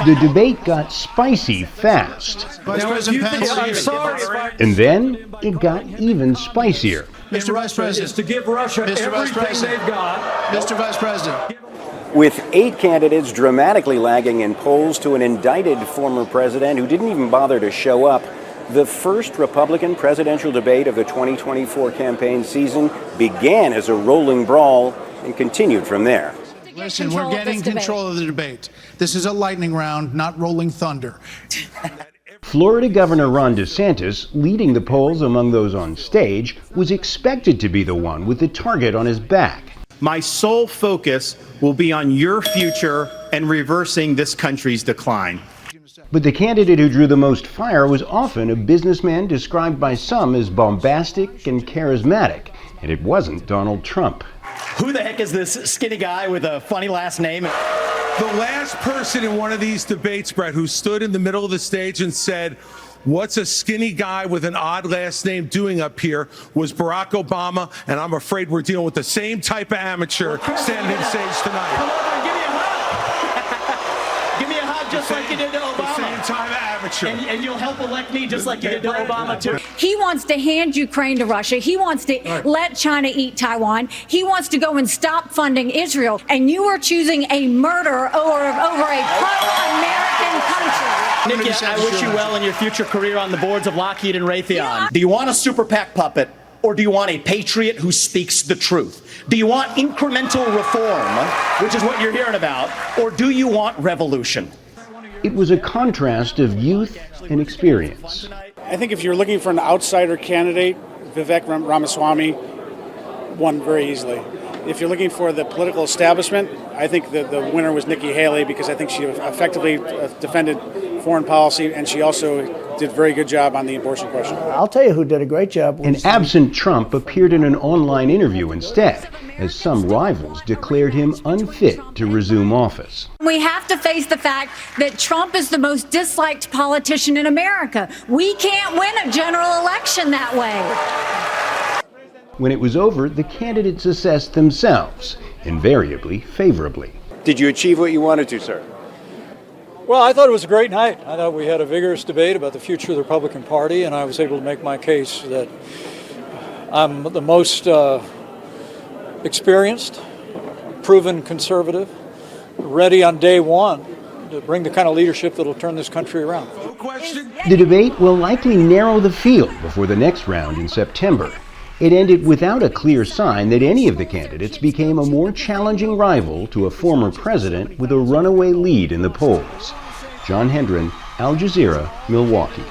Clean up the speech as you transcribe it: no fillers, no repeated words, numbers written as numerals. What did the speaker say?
The debate got spicy fast. Vice President Pence. And then it got even spicier. Mr. Vice President. Is to give Russia everything they've got. Mr. Vice President. With 8 candidates dramatically lagging in polls to an indicted former president who didn't even bother to show up, the first Republican presidential debate of the 2024 campaign season began as a rolling brawl and continued from there. Listen, we're getting control of the debate. This is a lightning round, not rolling thunder. Florida Governor Ron DeSantis, leading the polls among those on stage, was expected to be the one with the target on his back. My sole focus will be on your future and reversing this country's decline. But the candidate who drew the most fire was often a businessman described by some as bombastic and charismatic, and it wasn't Donald Trump. Who the heck is this skinny guy with a funny last name? The last person in one of these debates, Brett, who stood in the middle of the stage and said, "What's a skinny guy with an odd last name doing up here?" was Barack Obama, and I'm afraid we're dealing with the same type of amateur standing on stage tonight. Come over and give me a hug. Give me a hug just like you did to Obama. The same type of amateur. And you'll help elect me just like you did to Obama, too. He wants to hand Ukraine to Russia. He wants to let China eat Taiwan. He wants to go and stop funding Israel. And you are choosing a murderer over a pro-American country. Nikki, I wish you well in your future career on the boards of Lockheed and Raytheon. Do you want a super PAC puppet, or do you want a patriot who speaks the truth? Do you want incremental reform, which is what you're hearing about, or do you want revolution? It was a contrast of youth and experience. I think if you're looking for an outsider candidate, Vivek Ramaswamy won very easily. If you're looking for the political establishment, I think the winner was Nikki Haley, because I think she effectively defended foreign policy, and she also did a very good job on the abortion question. I'll tell you who did a great job. An absent Trump appeared in an online interview instead, as some rivals declared him unfit to resume office. We have to face the fact that Trump is the most disliked politician in America. We can't win a general election that way. When it was over, the candidates assessed themselves, invariably favorably. Did you achieve what you wanted to, sir? Well, I thought it was a great night. I thought we had a vigorous debate about the future of the Republican Party, and I was able to make my case that I'm the most experienced, proven conservative, ready on day one to bring the kind of leadership that will turn this country around. The debate will likely narrow the field before the next round in September. It ended without a clear sign that any of the candidates became a more challenging rival to a former president with a runaway lead in the polls. Hendren, Al Jazeera, Milwaukee.